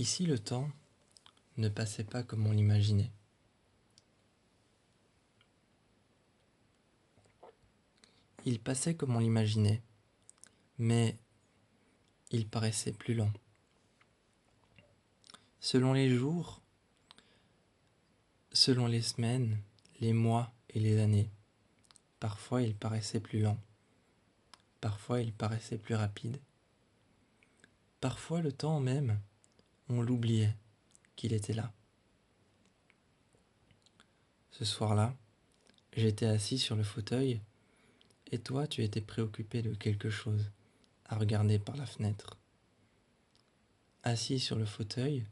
Ici, le temps ne passait pas comme on l'imaginait. Il passait comme on l'imaginait, mais il paraissait plus lent. Selon les jours, selon les semaines, les mois et les années, parfois il paraissait plus lent, parfois il paraissait plus rapide. Parfois le temps même, on l'oubliait qu'il était là. Ce soir-là, j'étais assis sur le fauteuil et toi tu étais préoccupé de quelque chose, à regarder par la fenêtre. Assis sur le fauteuil,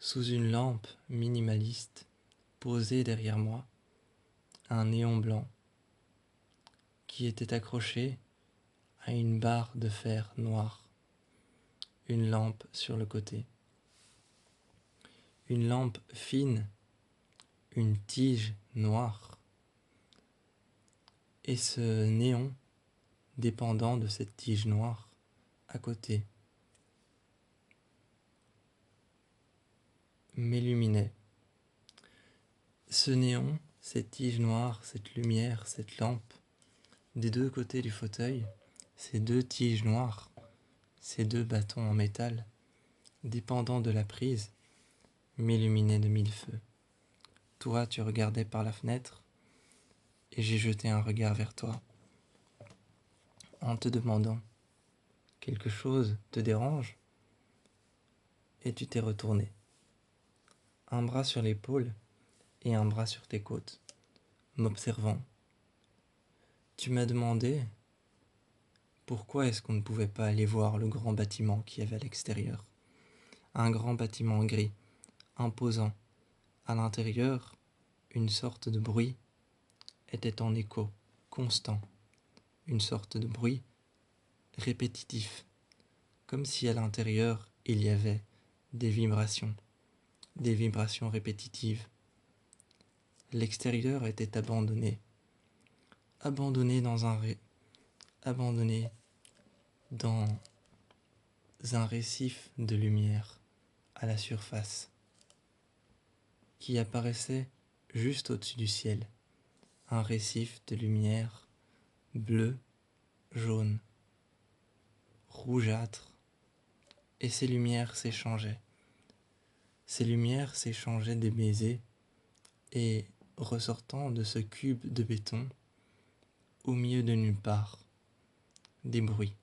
sous une lampe minimaliste posée derrière moi, un néon blanc qui était accroché à une barre de fer noire, une lampe sur le côté. Une lampe fine, une tige noire, et ce néon dépendant de cette tige noire à côté m'illuminait. Ce néon, cette tige noire, cette lumière, cette lampe, des deux côtés du fauteuil, ces deux tiges noires, ces deux bâtons en métal, dépendant de la prise, m'illuminaient de mille feux. Toi, tu regardais par la fenêtre, et j'ai jeté un regard vers toi, en te demandant « Quelque chose te dérange ?» Et tu t'es retourné, un bras sur l'épaule et un bras sur tes côtes, m'observant. Tu m'as demandé pourquoi est-ce qu'on ne pouvait pas aller voir le grand bâtiment qu'il y avait à l'extérieur. Un grand bâtiment gris, imposant. À l'intérieur, une sorte de bruit était en écho, constant. Une sorte de bruit répétitif, comme si à l'intérieur il y avait des vibrations répétitives. L'extérieur était abandonné, abandonné dans un récif de lumière à la surface, qui apparaissait juste au-dessus du ciel, un récif de lumière bleu, jaune, rougeâtre, et ces lumières s'échangeaient. Ces lumières s'échangeaient des baisers et ressortant de ce cube de béton, au milieu de nulle part, des bruits,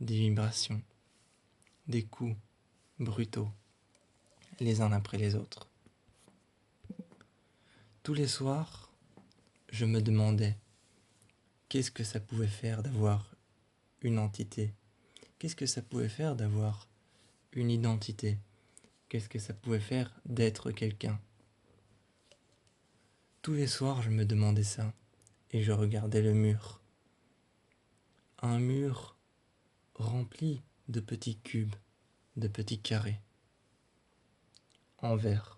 des vibrations, des coups brutaux, les uns après les autres. Tous les soirs, je me demandais qu'est-ce que ça pouvait faire d'avoir une entité, qu'est-ce que ça pouvait faire d'avoir une identité, qu'est-ce que ça pouvait faire d'être quelqu'un. Tous les soirs, je me demandais ça, et je regardais le mur. Un mur rempli de petits cubes, de petits carrés, en verre.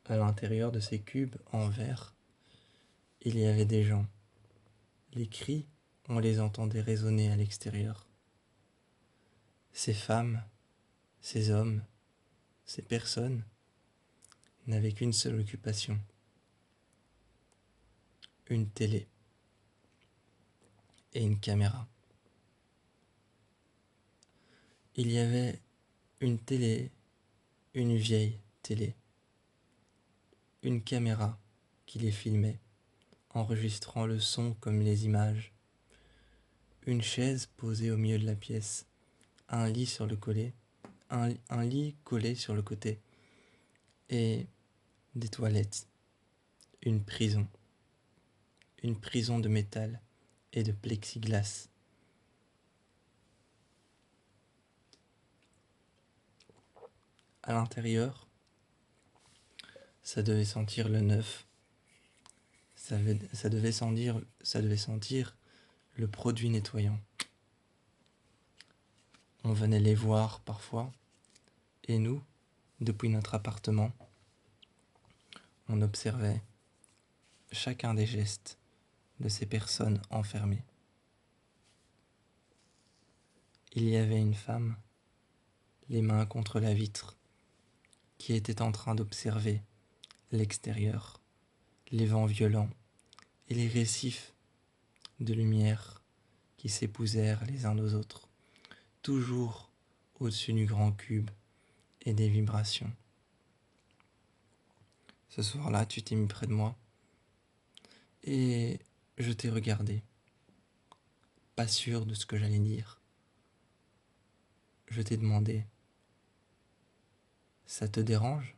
À l'intérieur de ces cubes en verre, il y avait des gens. Les cris, on les entendait résonner à l'extérieur. Ces femmes, ces hommes, ces personnes n'avaient qu'une seule occupation, une télé et une caméra. Il y avait une télé, une vieille télé, une caméra qui les filmait, enregistrant le son comme les images, une chaise posée au milieu de la pièce, un lit sur le côté, un lit collé sur le côté, et des toilettes, une prison de métal et de plexiglas. À l'intérieur, ça devait sentir le neuf, ça devait sentir le produit nettoyant. On venait les voir parfois, et nous, depuis notre appartement, on observait chacun des gestes de ces personnes enfermées. Il y avait une femme les mains contre la vitre, qui était en train d'observer l'extérieur, les vents violents et les récifs de lumière qui s'épousèrent les uns aux autres, toujours au-dessus du grand cube et des vibrations. Ce soir-là, tu t'es mis près de moi et je t'ai regardé, pas sûr de ce que j'allais dire. Je t'ai demandé, ça te dérange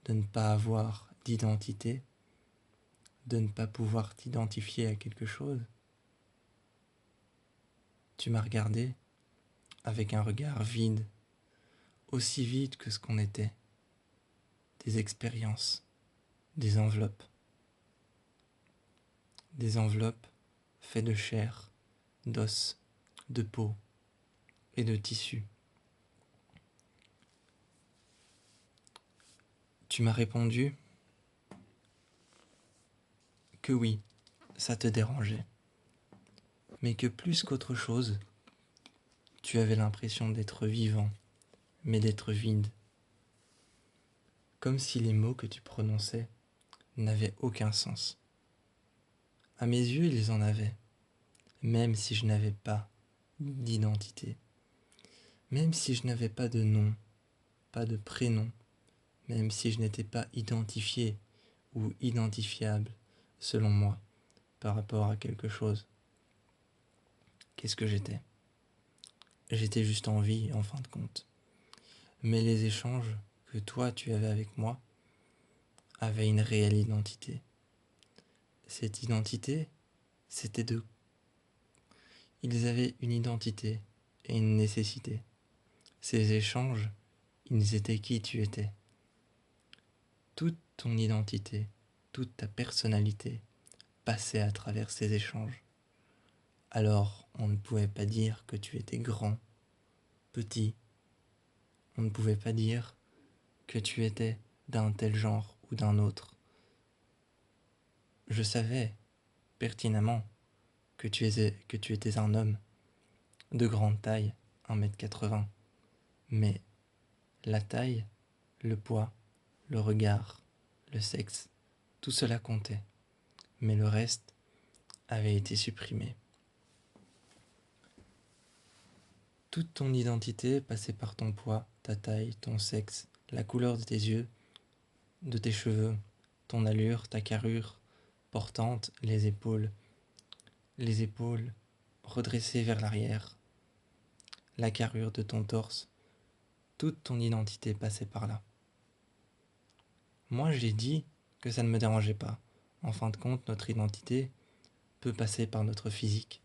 de ne pas avoir d'identité, de ne pas pouvoir t'identifier à quelque chose? Tu m'as regardé avec un regard vide, aussi vide que ce qu'on était, des expériences, des enveloppes faites de chair, d'os, de peau et de tissu. Tu m'as répondu que oui, ça te dérangeait, mais que plus qu'autre chose, tu avais l'impression d'être vivant, mais d'être vide, comme si les mots que tu prononçais n'avaient aucun sens. À mes yeux, ils en avaient, même si je n'avais pas d'identité, même si je n'avais pas de nom, pas de prénom, même si je n'étais pas identifié ou identifiable, selon moi, par rapport à quelque chose. Qu'est-ce que j'étais? J'étais juste en vie, en fin de compte. Mais les échanges que toi tu avais avec moi avaient une réelle identité. Cette identité, c'était d'eux. Ils avaient une identité et une nécessité. Ces échanges, ils étaient qui tu étais. Toute ton identité, toute ta personnalité passait à travers ces échanges. Alors, on ne pouvait pas dire que tu étais grand, petit. On ne pouvait pas dire que tu étais d'un tel genre ou d'un autre. Je savais pertinemment que tu étais un homme de grande taille, 1,80 m. Mais la taille, le poids, le regard, le sexe, tout cela comptait. Mais le reste avait été supprimé. Toute ton identité passait par ton poids, ta taille, ton sexe, la couleur de tes yeux, de tes cheveux, ton allure, ta carrure portante, les épaules redressées vers l'arrière, la carrure de ton torse, toute ton identité passait par là. Moi, j'ai dit que ça ne me dérangeait pas. En fin de compte, notre identité peut passer par notre physique.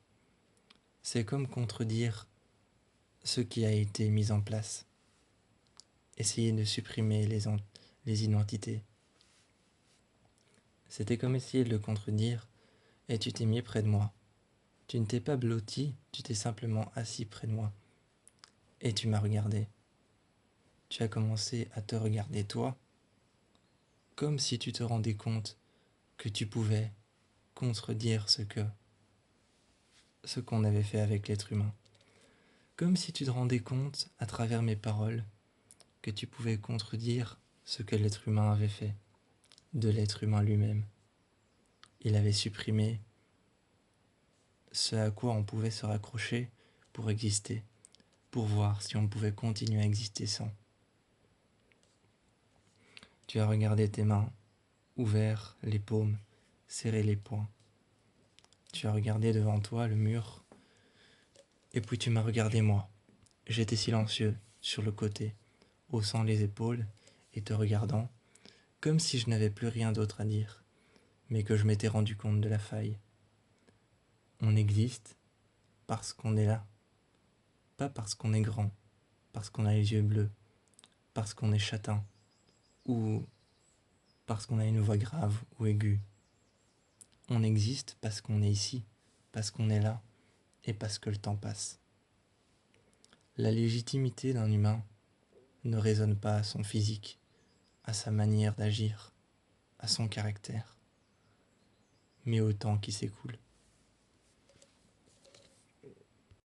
C'est comme contredire ce qui a été mis en place. Essayer de supprimer les identités. C'était comme essayer de le contredire et tu t'es mis près de moi. Tu ne t'es pas blotti, tu t'es simplement assis près de moi. Et tu m'as regardé. Tu as commencé à te regarder toi, comme si tu te rendais compte que tu pouvais contredire ce qu'on avait fait avec l'être humain. Comme si tu te rendais compte, à travers mes paroles, que tu pouvais contredire ce que l'être humain avait fait, de l'être humain lui-même. Il avait supprimé ce à quoi on pouvait se raccrocher pour exister, pour voir si on pouvait continuer à exister sans. Tu as regardé tes mains, ouvert les paumes, serré les poings. Tu as regardé devant toi le mur, et puis tu m'as regardé moi. J'étais silencieux, sur le côté, haussant les épaules et te regardant, comme si je n'avais plus rien d'autre à dire, mais que je m'étais rendu compte de la faille. On existe parce qu'on est là, pas parce qu'on est grand, parce qu'on a les yeux bleus, parce qu'on est châtain, ou parce qu'on a une voix grave ou aiguë. On existe parce qu'on est ici, parce qu'on est là, et parce que le temps passe. La légitimité d'un humain ne résonne pas à son physique, à sa manière d'agir, à son caractère, mais au temps qui s'écoule.